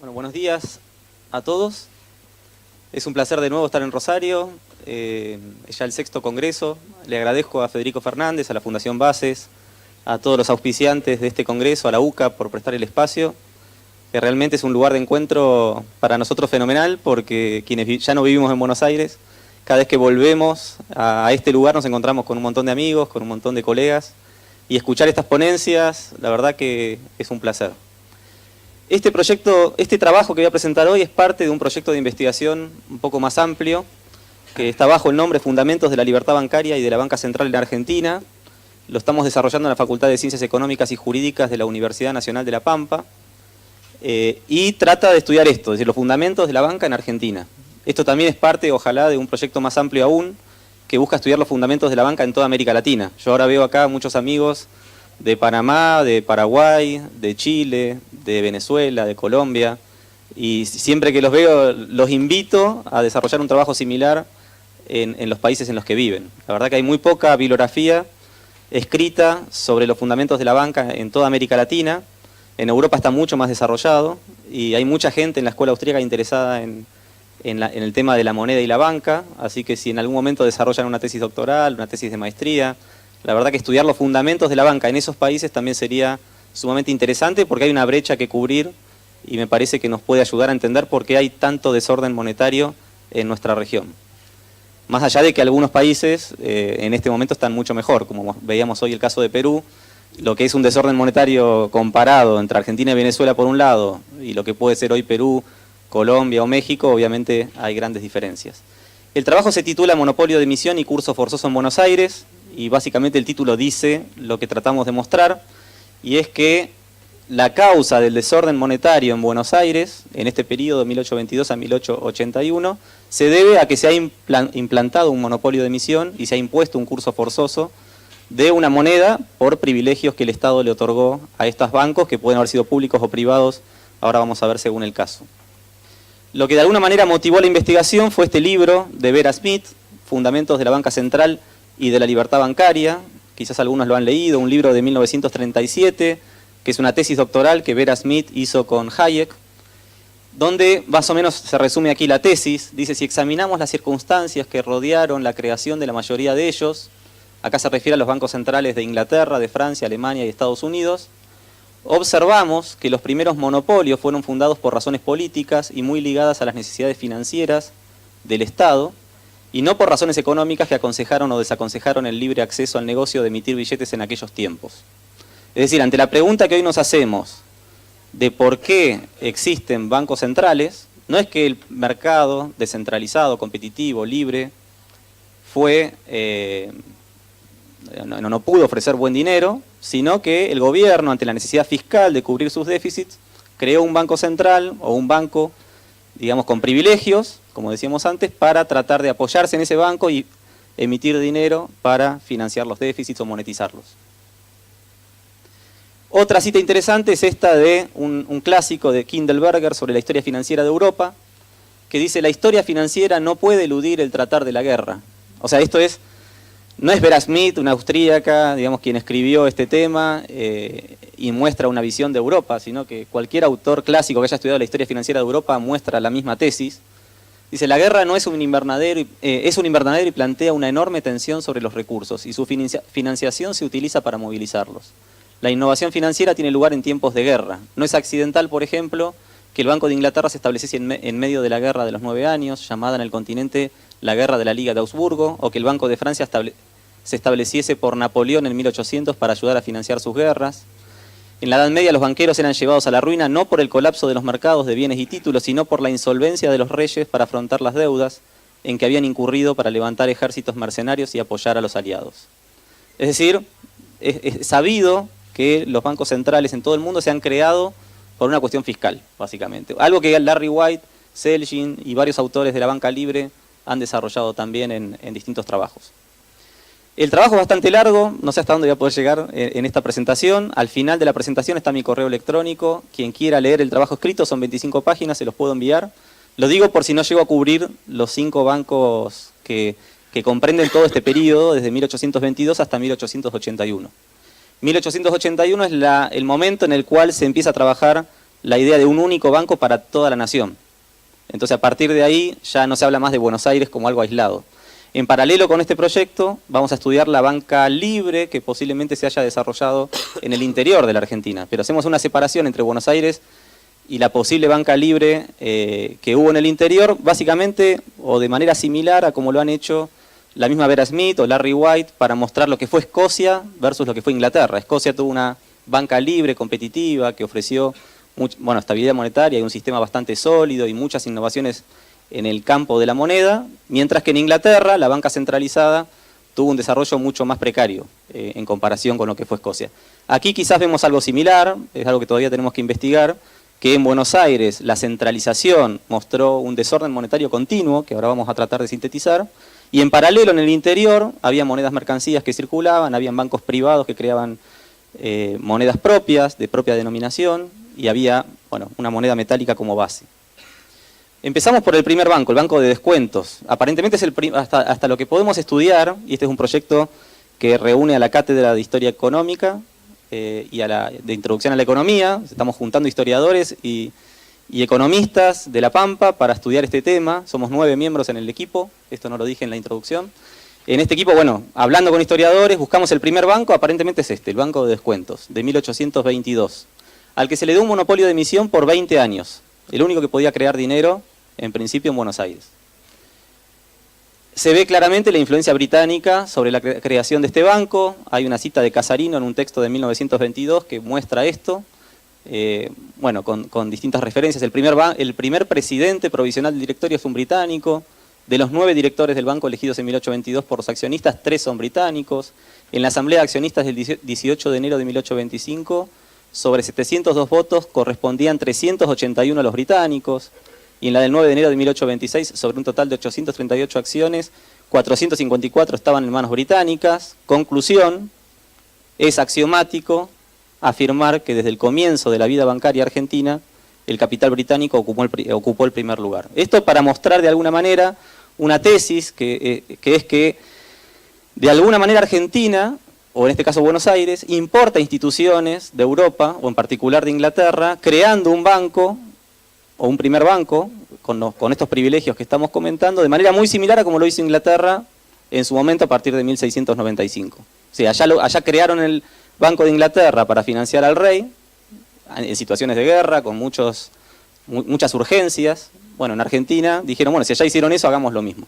Bueno, buenos días a todos. Es un placer de nuevo estar en Rosario, es ya el 6º congreso. Le agradezco a Federico Fernández, a la Fundación Bases, a todos los auspiciantes de este congreso, a la UCA por prestar el espacio, que realmente es un lugar de encuentro para nosotros fenomenal, porque quienes ya no vivimos en Buenos Aires, cada vez que volvemos a este lugar nos encontramos con un montón de amigos, con un montón de colegas, y escuchar estas ponencias, la verdad que es un placer. Este trabajo que voy a presentar hoy es parte de un proyecto de investigación un poco más amplio, que está bajo el nombre Fundamentos de la Libertad Bancaria y de la Banca Central en Argentina. Lo estamos desarrollando en la Facultad de Ciencias Económicas y Jurídicas de la Universidad Nacional de La Pampa, y trata de estudiar esto, es decir, los fundamentos de la banca en Argentina. Esto también es parte, ojalá, de un proyecto más amplio aún, que busca estudiar los fundamentos de la banca en toda América Latina. Yo ahora veo acá muchos amigos de Panamá, de Paraguay, de Chile, de Venezuela, de Colombia, y siempre que los veo los invito a desarrollar un trabajo similar en los países en los que viven. La verdad que hay muy poca bibliografía escrita sobre los fundamentos de la banca en toda América Latina. En Europa está mucho más desarrollado y hay mucha gente en la escuela austríaca interesada en el tema de la moneda y la banca, así que si en algún momento desarrollan una tesis doctoral, una tesis de maestría, la verdad que estudiar los fundamentos de la banca en esos países también sería sumamente interesante, porque hay una brecha que cubrir y me parece que nos puede ayudar a entender por qué hay tanto desorden monetario en nuestra región. Más allá de que algunos países en este momento están mucho mejor, como veíamos hoy el caso de Perú, lo que es un desorden monetario comparado entre Argentina y Venezuela por un lado, y lo que puede ser hoy Perú, Colombia o México, obviamente hay grandes diferencias. El trabajo se titula Monopolio de emisión y curso forzoso en Buenos Aires, y básicamente el título dice lo que tratamos de mostrar, y es que la causa del desorden monetario en Buenos Aires, en este periodo de 1822 a 1881, se debe a que se ha implantado un monopolio de emisión y se ha impuesto un curso forzoso de una moneda por privilegios que el Estado le otorgó a estos bancos, que pueden haber sido públicos o privados, ahora vamos a ver según el caso. Lo que de alguna manera motivó la investigación fue este libro de Vera Smith, Fundamentos de la Banca Central y de la Libertad Bancaria, quizás algunos lo han leído, un libro de 1937, que es una tesis doctoral que Vera Smith hizo con Hayek, donde más o menos se resume aquí la tesis. Dice: si examinamos las circunstancias que rodearon la creación de la mayoría de ellos, acá se refiere a los bancos centrales de Inglaterra, de Francia, Alemania y Estados Unidos, observamos que los primeros monopolios fueron fundados por razones políticas y muy ligadas a las necesidades financieras del Estado, y no por razones económicas que aconsejaron o desaconsejaron el libre acceso al negocio de emitir billetes en aquellos tiempos. Es decir, ante la pregunta que hoy nos hacemos de por qué existen bancos centrales, no es que el mercado descentralizado, competitivo, libre, no pudo ofrecer buen dinero, sino que el gobierno, ante la necesidad fiscal de cubrir sus déficits, creó un banco central o un banco, digamos, con privilegios, como decíamos antes, para tratar de apoyarse en ese banco y emitir dinero para financiar los déficits o monetizarlos. Otra cita interesante es esta de un clásico de Kindleberger sobre la historia financiera de Europa, que dice: la historia financiera no puede eludir el tratar de la guerra. O sea, no es Vera Smith, una austríaca, digamos, quien escribió este tema y muestra una visión de Europa, sino que cualquier autor clásico que haya estudiado la historia financiera de Europa muestra la misma tesis. Dice: la guerra no es un invernadero, es un invernadero y plantea una enorme tensión sobre los recursos, y su financiación se utiliza para movilizarlos. La innovación financiera tiene lugar en tiempos de guerra. No es accidental, por ejemplo, que el Banco de Inglaterra se estableciese en medio de la Guerra de los 9 años, llamada en el continente la Guerra de la Liga de Augsburgo, o que el Banco de Francia se estableciese por Napoleón en 1800 para ayudar a financiar sus guerras. En la Edad Media los banqueros eran llevados a la ruina no por el colapso de los mercados de bienes y títulos, sino por la insolvencia de los reyes para afrontar las deudas en que habían incurrido para levantar ejércitos mercenarios y apoyar a los aliados. Es decir, es sabido que los bancos centrales en todo el mundo se han creado por una cuestión fiscal, básicamente. Algo que Larry White, Selgin y varios autores de la banca libre han desarrollado también en distintos trabajos. El trabajo es bastante largo, no sé hasta dónde voy a poder llegar en esta presentación. Al final de la presentación está mi correo electrónico. Quien quiera leer el trabajo escrito, son 25 páginas, se los puedo enviar. Lo digo por si no llego a cubrir los 5 bancos que comprenden todo este periodo, desde 1822 hasta 1881. 1881 es el momento en el cual se empieza a trabajar la idea de un único banco para toda la nación. Entonces, a partir de ahí ya no se habla más de Buenos Aires como algo aislado. En paralelo con este proyecto, vamos a estudiar la banca libre que posiblemente se haya desarrollado en el interior de la Argentina. Pero hacemos una separación entre Buenos Aires y la posible banca libre que hubo en el interior, básicamente o de manera similar a como lo han hecho la misma Vera Smith o Larry White para mostrar lo que fue Escocia versus lo que fue Inglaterra. Escocia tuvo una banca libre, competitiva, que ofreció estabilidad monetaria y un sistema bastante sólido y muchas innovaciones en el campo de la moneda, mientras que en Inglaterra la banca centralizada tuvo un desarrollo mucho más precario en comparación con lo que fue Escocia. Aquí quizás vemos algo similar, es algo que todavía tenemos que investigar, que en Buenos Aires la centralización mostró un desorden monetario continuo, que ahora vamos a tratar de sintetizar, y en paralelo en el interior había monedas mercancías que circulaban, habían bancos privados que creaban monedas propias, de propia denominación, y había una moneda metálica como base. Empezamos por el primer banco, el banco de descuentos. Aparentemente es hasta lo que podemos estudiar, y este es un proyecto que reúne a la Cátedra de Historia Económica y de Introducción a la Economía. Estamos juntando historiadores y economistas de La Pampa para estudiar este tema. Somos 9 miembros en el equipo, esto no lo dije en la introducción. En este equipo, hablando con historiadores, buscamos el primer banco, aparentemente es el Banco de Descuentos, de 1822, al que se le dio un monopolio de emisión por 20 años. El único que podía crear dinero, en principio, en Buenos Aires. Se ve claramente la influencia británica sobre la creación de este banco. Hay una cita de Casarino en un texto de 1922 que muestra esto, con distintas referencias. El primer presidente provisional del directorio fue un británico. De los 9 directores del banco elegidos en 1822 por los accionistas, 3 son británicos. En la asamblea de accionistas del 18 de enero de 1825, sobre 702 votos correspondían 381 a los británicos, y en la del 9 de enero de 1826, sobre un total de 838 acciones, 454 estaban en manos británicas. Conclusión, es axiomático afirmar que desde el comienzo de la vida bancaria argentina, el capital británico ocupó el primer lugar. Esto para mostrar de alguna manera una tesis que es que de alguna manera Argentina, o en este caso Buenos Aires, importa instituciones de Europa, o en particular de Inglaterra, creando un banco, o un primer banco, con estos privilegios que estamos comentando, de manera muy similar a como lo hizo Inglaterra en su momento a partir de 1695. O sea, allá crearon el Banco de Inglaterra para financiar al rey, en situaciones de guerra, con muchas urgencias. En Argentina dijeron, si allá hicieron eso, hagamos lo mismo.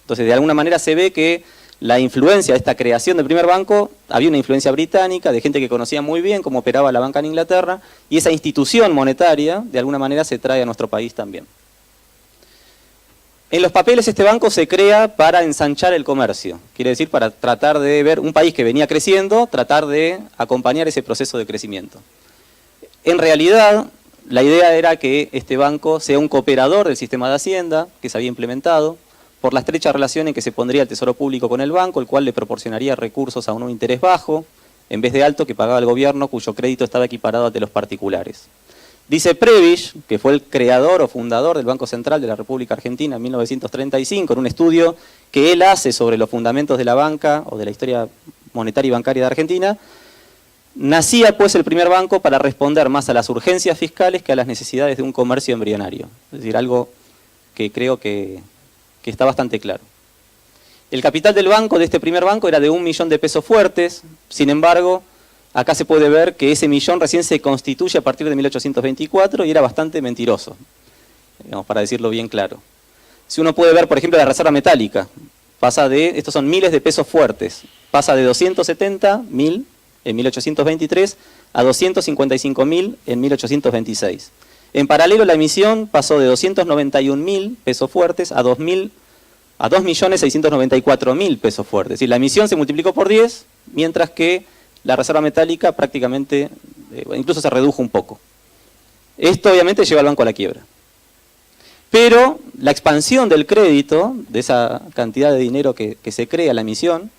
Entonces, de alguna manera se ve que la influencia de esta creación del primer banco, había una influencia británica, de gente que conocía muy bien cómo operaba la banca en Inglaterra, y esa institución monetaria, de alguna manera, se trae a nuestro país también. En los papeles este banco se crea para ensanchar el comercio, quiere decir para tratar de ver un país que venía creciendo, tratar de acompañar ese proceso de crecimiento. En realidad, la idea era que este banco sea un cooperador del sistema de Hacienda, que se había implementado, por la estrecha relación en que se pondría el Tesoro Público con el banco, el cual le proporcionaría recursos a un interés bajo, en vez de alto que pagaba el gobierno, cuyo crédito estaba equiparado ante los particulares. Dice Prebisch, que fue el creador o fundador del Banco Central de la República Argentina en 1935, en un estudio que él hace sobre los fundamentos de la banca o de la historia monetaria y bancaria de Argentina, nacía pues el primer banco para responder más a las urgencias fiscales que a las necesidades de un comercio embrionario. Es decir, algo que creo que está bastante claro. El capital del banco, de este primer banco, era de 1 millón de pesos fuertes. Sin embargo, acá se puede ver que ese millón recién se constituye a partir de 1824 y era bastante mentiroso, para decirlo bien claro. Si uno puede ver, por ejemplo, la reserva metálica, estos son miles de pesos fuertes, pasa de 270.000 en 1823 a 255.000 en 1826. En paralelo, la emisión pasó de 291.000 pesos fuertes a 2.694.000 pesos fuertes. Es decir, la emisión se multiplicó por 10, mientras que la reserva metálica prácticamente, incluso se redujo un poco. Esto obviamente lleva al banco a la quiebra. Pero la expansión del crédito, de esa cantidad de dinero que se crea la emisión,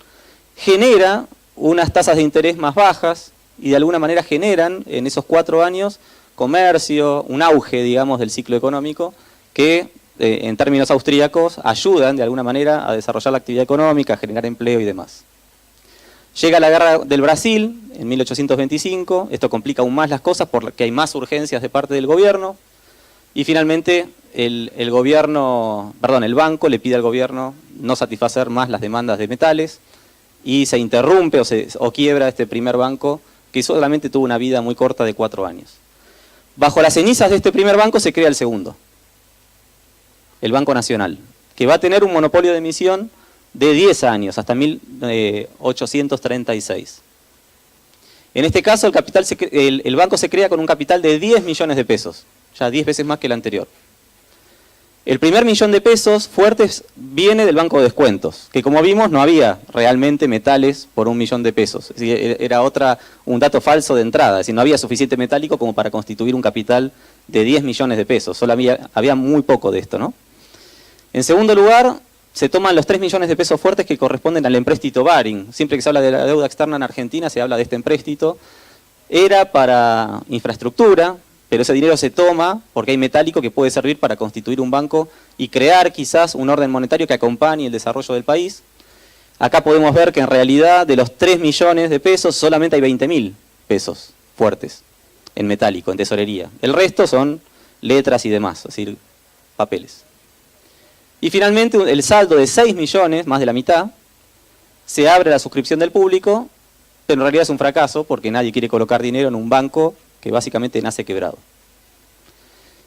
genera unas tasas de interés más bajas y de alguna manera generan en esos 4 años comercio, un auge, digamos, del ciclo económico que, en términos austríacos, ayudan de alguna manera a desarrollar la actividad económica, a generar empleo y demás. Llega la guerra del Brasil en 1825, esto complica aún más las cosas porque hay más urgencias de parte del gobierno, y finalmente el banco le pide al gobierno no satisfacer más las demandas de metales, y se interrumpe o quiebra este primer banco, que solamente tuvo una vida muy corta de 4 años. Bajo las cenizas de este primer banco se crea el segundo, el Banco Nacional, que va a tener un monopolio de emisión de 10 años, hasta 1836. En este caso el banco se crea con un capital de 10 millones de pesos, ya 10 veces más que el anterior. El primer millón de pesos fuertes viene del Banco de Descuentos, que como vimos no había realmente metales por 1 millón de pesos. Es decir, era un dato falso de entrada, es decir, no había suficiente metálico como para constituir un capital de 10 millones de pesos, solo había muy poco de esto, ¿no? En segundo lugar, se toman los 3 millones de pesos fuertes que corresponden al empréstito Baring. Siempre que se habla de la deuda externa en Argentina se habla de este empréstito. Era para infraestructura, pero ese dinero se toma porque hay metálico que puede servir para constituir un banco y crear quizás un orden monetario que acompañe el desarrollo del país. Acá podemos ver que en realidad de los 3 millones de pesos solamente hay 20.000 pesos fuertes en metálico, en tesorería. El resto son letras y demás, es decir, papeles. Y finalmente el saldo de 6 millones, más de la mitad, se abre a la suscripción del público, pero en realidad es un fracaso porque nadie quiere colocar dinero en un banco que básicamente nace quebrado.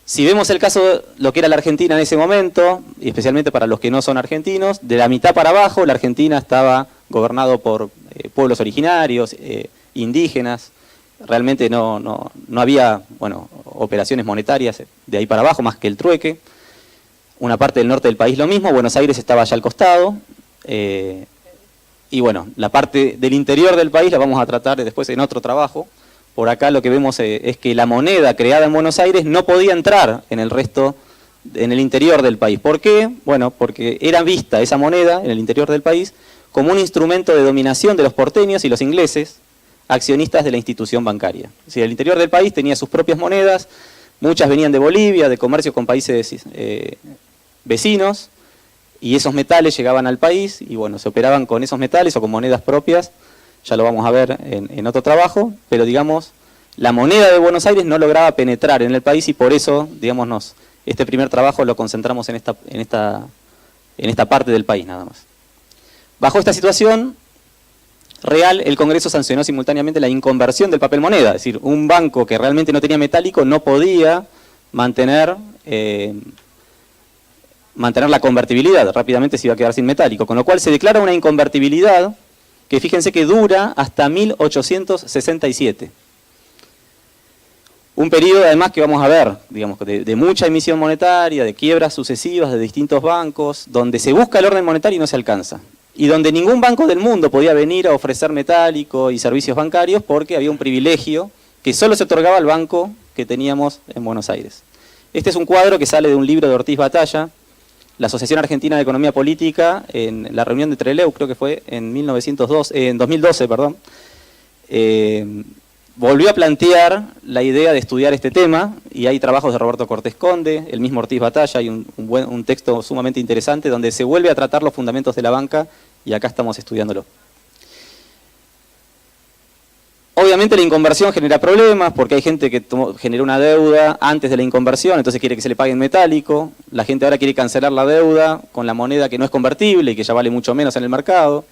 Si vemos el caso de lo que era la Argentina en ese momento, y especialmente para los que no son argentinos, de la mitad para abajo la Argentina estaba gobernado por pueblos originarios, indígenas, realmente no había operaciones monetarias de ahí para abajo más que el trueque. Una parte del norte del país lo mismo, Buenos Aires estaba allá al costado, y bueno, la parte del interior del país la vamos a tratar después en otro trabajo. Por acá lo que vemos es que la moneda creada en Buenos Aires no podía entrar en el interior del país. ¿Por qué? Bueno, porque era vista esa moneda en el interior del país como un instrumento de dominación de los porteños y los ingleses, accionistas de la institución bancaria. Es decir, el interior del país tenía sus propias monedas, muchas venían de Bolivia, de comercio con países vecinos, y esos metales llegaban al país y bueno, se operaban con esos metales o con monedas propias, ya lo vamos a ver en otro trabajo, pero digamos, la moneda de Buenos Aires no lograba penetrar en el país y por eso, digamos, este primer trabajo lo concentramos en esta parte del país nada más. Bajo esta situación real, el Congreso sancionó simultáneamente la inconversión del papel moneda, es decir, un banco que realmente no tenía metálico no podía mantener la convertibilidad, rápidamente se iba a quedar sin metálico, con lo cual se declara una inconvertibilidad que fíjense que dura hasta 1867. Un periodo además que vamos a ver, digamos, de mucha emisión monetaria, de quiebras sucesivas de distintos bancos, donde se busca el orden monetario y no se alcanza. Y donde ningún banco del mundo podía venir a ofrecer metálico y servicios bancarios porque había un privilegio que solo se otorgaba al banco que teníamos en Buenos Aires. Este es un cuadro que sale de un libro de Ortiz Batalla, la Asociación Argentina de Economía Política, en la reunión de Trelew, creo que fue en 2012, volvió a plantear la idea de estudiar este tema, y hay trabajos de Roberto Cortés Conde, el mismo Ortiz Batalla, hay un texto sumamente interesante donde se vuelve a tratar los fundamentos de la banca, y acá estamos estudiándolo. Obviamente la inconversión genera problemas porque hay gente que generó una deuda antes de la inconversión, entonces quiere que se le pague en metálico. La gente ahora quiere cancelar la deuda con la moneda que no es convertible y que ya vale mucho menos en el mercado.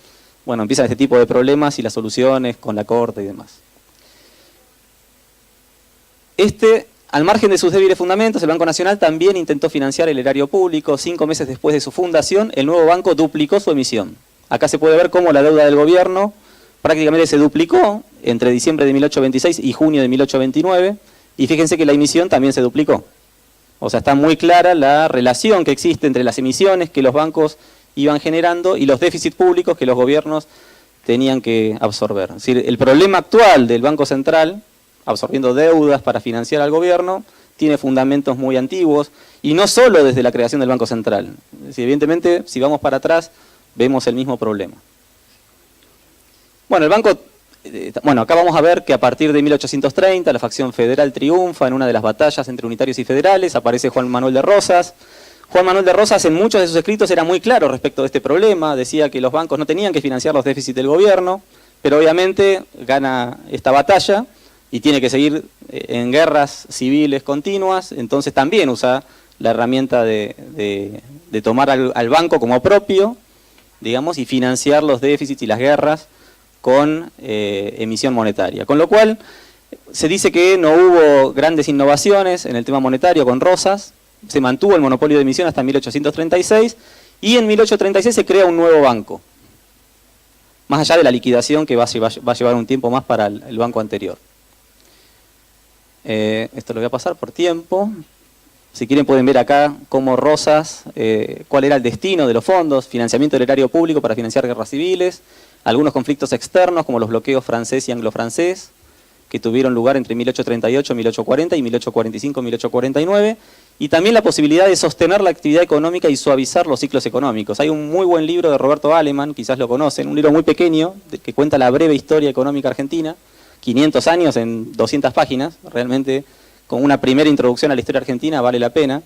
Bueno, empiezan este tipo de problemas y las soluciones con la corte y demás. Al margen de sus débiles fundamentos, el Banco Nacional también intentó financiar el erario público. 5 meses después de su fundación, el nuevo banco duplicó su emisión. Acá se puede ver cómo la deuda del gobierno prácticamente se duplicó entre diciembre de 1826 y junio de 1829, y fíjense que la emisión también se duplicó. O sea, está muy clara la relación que existe entre las emisiones que los bancos iban generando y los déficits públicos que los gobiernos tenían que absorber. Es decir, el problema actual del Banco Central, absorbiendo deudas para financiar al gobierno, tiene fundamentos muy antiguos, y no solo desde la creación del Banco Central. Es decir, evidentemente, si vamos para atrás, vemos el mismo problema. Bueno, acá vamos a ver que a partir de 1830 la facción federal triunfa en una de las batallas entre unitarios y federales, aparece Juan Manuel de Rosas. Juan Manuel de Rosas en muchos de sus escritos era muy claro respecto de este problema, decía que los bancos no tenían que financiar los déficits del gobierno, pero obviamente gana esta batalla y tiene que seguir en guerras civiles continuas, entonces también usa la herramienta de tomar al banco como propio, digamos, y financiar los déficits y las guerras con emisión monetaria. Con lo cual, se dice que no hubo grandes innovaciones en el tema monetario con Rosas, se mantuvo el monopolio de emisión hasta 1836, y en 1836 se crea un nuevo banco, más allá de la liquidación que va a llevar un tiempo más para el banco anterior. Esto lo voy a pasar por tiempo. Si quieren pueden ver acá cómo Rosas, cuál era el destino de los fondos, financiamiento del erario público para financiar guerras civiles, algunos conflictos externos como los bloqueos francés y anglo-francés, que tuvieron lugar entre 1838, 1840 y 1845, 1849, y también la posibilidad de sostener la actividad económica y suavizar los ciclos económicos. Hay un muy buen libro de Roberto Aleman, quizás lo conocen, un libro muy pequeño que cuenta la breve historia económica argentina, 500 años en 200 páginas, realmente con una primera introducción a la historia argentina vale la pena,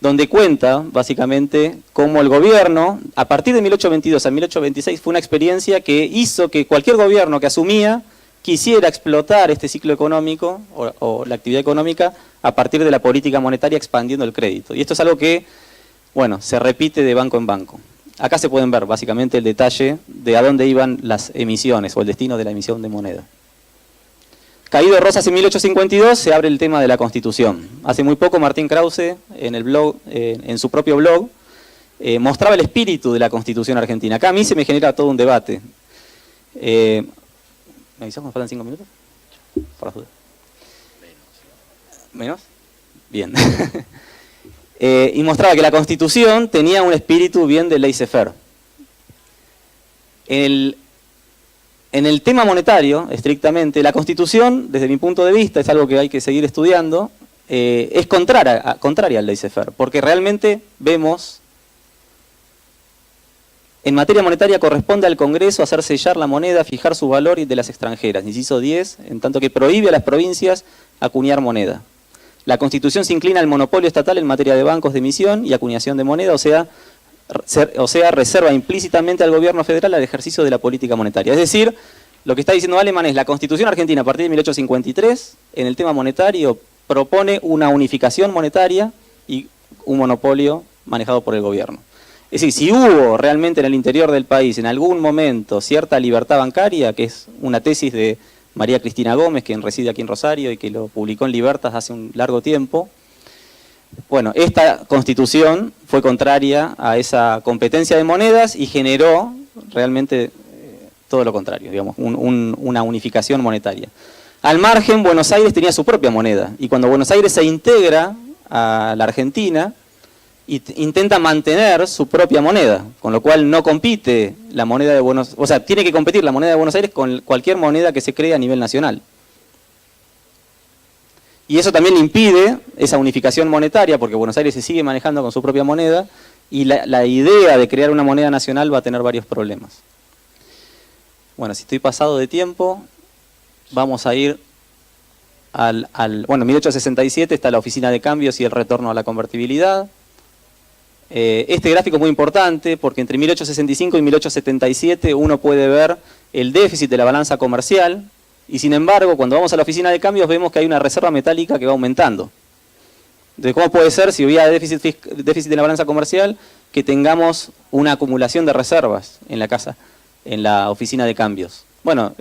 donde cuenta básicamente cómo el gobierno, a partir de 1822 a 1826, fue una experiencia que hizo que cualquier gobierno que asumía quisiera explotar este ciclo económico o la actividad económica a partir de la política monetaria expandiendo el crédito. Y esto es algo que, bueno, se repite de banco en banco. Acá se pueden ver básicamente el detalle de a dónde iban las emisiones o el destino de la emisión de moneda. Caído Rosas en 1852 se abre el tema de la Constitución. Hace muy poco Martín Krause en el blog, en su propio blog, mostraba el espíritu de la Constitución argentina. Acá a mí se me genera todo un debate. ¿Me avisas cuando faltan 5 minutos? Por las dudas. ¿Menos? Bien. Y mostraba que la Constitución tenía un espíritu bien de laissez-faire. En el tema monetario, estrictamente, la Constitución, desde mi punto de vista, es algo que hay que seguir estudiando, es contraria al laissez-faire, porque realmente vemos, en materia monetaria corresponde al Congreso hacer sellar la moneda, fijar su valor y de las extranjeras, inciso 10, en tanto que prohíbe a las provincias acuñar moneda. La Constitución se inclina al monopolio estatal en materia de bancos de emisión y acuñación de moneda, o sea, reserva implícitamente al gobierno federal al ejercicio de la política monetaria. Es decir, lo que está diciendo Aleman es la Constitución argentina a partir de 1853, en el tema monetario, propone una unificación monetaria y un monopolio manejado por el gobierno. Es decir, si hubo realmente en el interior del país en algún momento cierta libertad bancaria, que es una tesis de María Cristina Gómez, quien reside aquí en Rosario y que lo publicó en Libertas hace un largo tiempo, bueno, esta Constitución fue contraria a esa competencia de monedas y generó realmente todo lo contrario, digamos, una unificación monetaria. Al margen, Buenos Aires tenía su propia moneda y cuando Buenos Aires se integra a la Argentina, intenta mantener su propia moneda, con lo cual no compite la moneda de Buenos Aires, o sea, tiene que competir la moneda de Buenos Aires con cualquier moneda que se cree a nivel nacional. Y eso también impide esa unificación monetaria, porque Buenos Aires se sigue manejando con su propia moneda, y la idea de crear una moneda nacional va a tener varios problemas. Bueno, si estoy pasado de tiempo, vamos a ir bueno, en 1867 está la oficina de cambios y el retorno a la convertibilidad. Este gráfico es muy importante porque entre 1865 y 1877 uno puede ver el déficit de la balanza comercial, y sin embargo, cuando vamos a la oficina de cambios vemos que hay una reserva metálica que va aumentando. Entonces, ¿cómo puede ser, si hubiera déficit de la balanza comercial, que tengamos una acumulación de reservas en la oficina de cambios? Bueno,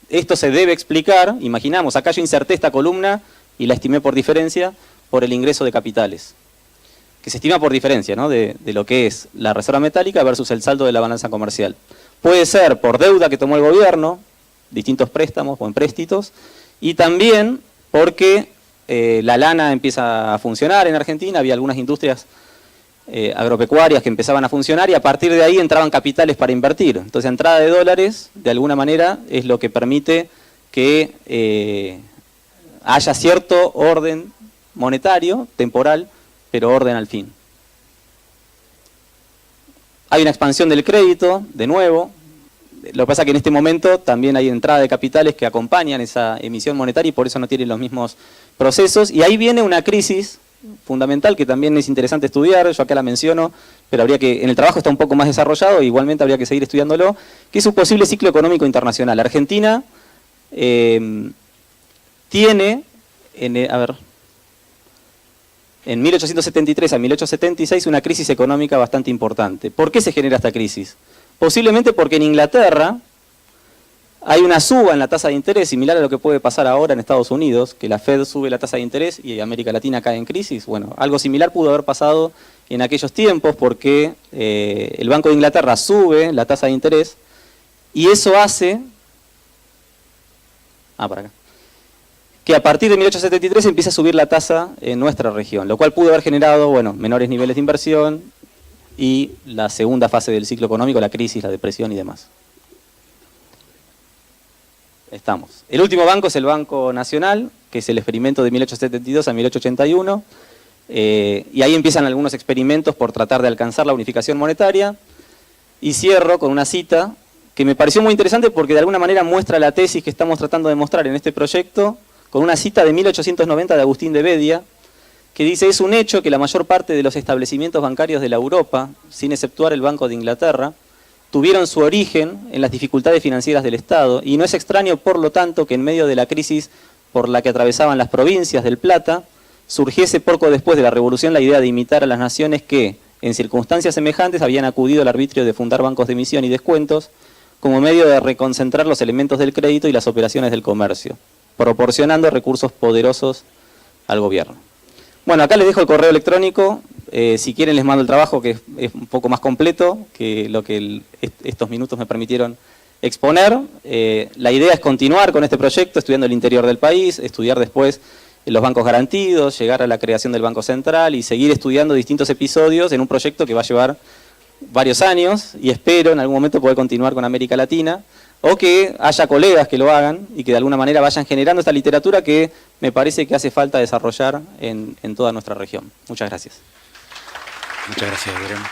esto se debe explicar, imaginamos, acá yo inserté esta columna y la estimé por diferencia por el ingreso de capitales, que se estima por diferencia, ¿no?, de lo que es la reserva metálica versus el saldo de la balanza comercial. Puede ser por deuda que tomó el gobierno, distintos préstamos o empréstitos, y también porque la lana empieza a funcionar en Argentina, había algunas industrias agropecuarias que empezaban a funcionar y a partir de ahí entraban capitales para invertir. Entonces, la entrada de dólares, de alguna manera, es lo que permite que haya cierto orden monetario, temporal, pero orden al fin. Hay una expansión del crédito, de nuevo. Lo que pasa es que en este momento también hay entrada de capitales que acompañan esa emisión monetaria y por eso no tienen los mismos procesos. Y ahí viene una crisis fundamental que también es interesante estudiar, yo acá la menciono, pero habría que, en el trabajo está un poco más desarrollado, igualmente habría que seguir estudiándolo, que es un posible ciclo económico internacional. Argentina tiene, en 1873 a 1876 una crisis económica bastante importante. ¿Por qué se genera esta crisis? Posiblemente porque en Inglaterra hay una suba en la tasa de interés, similar a lo que puede pasar ahora en Estados Unidos, que la Fed sube la tasa de interés y América Latina cae en crisis. Bueno, algo similar pudo haber pasado en aquellos tiempos porque el Banco de Inglaterra sube la tasa de interés y eso hace que a partir de 1873 empieza a subir la tasa en nuestra región, lo cual pudo haber generado, bueno, menores niveles de inversión y la segunda fase del ciclo económico, la crisis, la depresión y demás. Estamos. El último banco es el Banco Nacional, que es el experimento de 1872 a 1881, y ahí empiezan algunos experimentos por tratar de alcanzar la unificación monetaria, y cierro con una cita que me pareció muy interesante porque de alguna manera muestra la tesis que estamos tratando de mostrar en este proyecto, con una cita de 1890 de Agustín de Bedia, que dice: es un hecho que la mayor parte de los establecimientos bancarios de la Europa, sin exceptuar el Banco de Inglaterra, tuvieron su origen en las dificultades financieras del Estado, y no es extraño, por lo tanto, que en medio de la crisis por la que atravesaban las provincias del Plata, surgiese poco después de la Revolución la idea de imitar a las naciones que, en circunstancias semejantes, habían acudido al arbitrio de fundar bancos de emisión y descuentos como medio de reconcentrar los elementos del crédito y las operaciones del comercio, proporcionando recursos poderosos al gobierno. Bueno, acá les dejo el correo electrónico. Si quieren les mando el trabajo, que es un poco más completo que lo que estos minutos me permitieron exponer. La idea es continuar con este proyecto, estudiando el interior del país, estudiar después los bancos garantidos, llegar a la creación del Banco Central y seguir estudiando distintos episodios en un proyecto que va a llevar varios años, y espero en algún momento poder continuar con América Latina, o que haya colegas que lo hagan y que de alguna manera vayan generando esta literatura que me parece que hace falta desarrollar en toda nuestra región. Muchas gracias. Muchas gracias, Guillermo.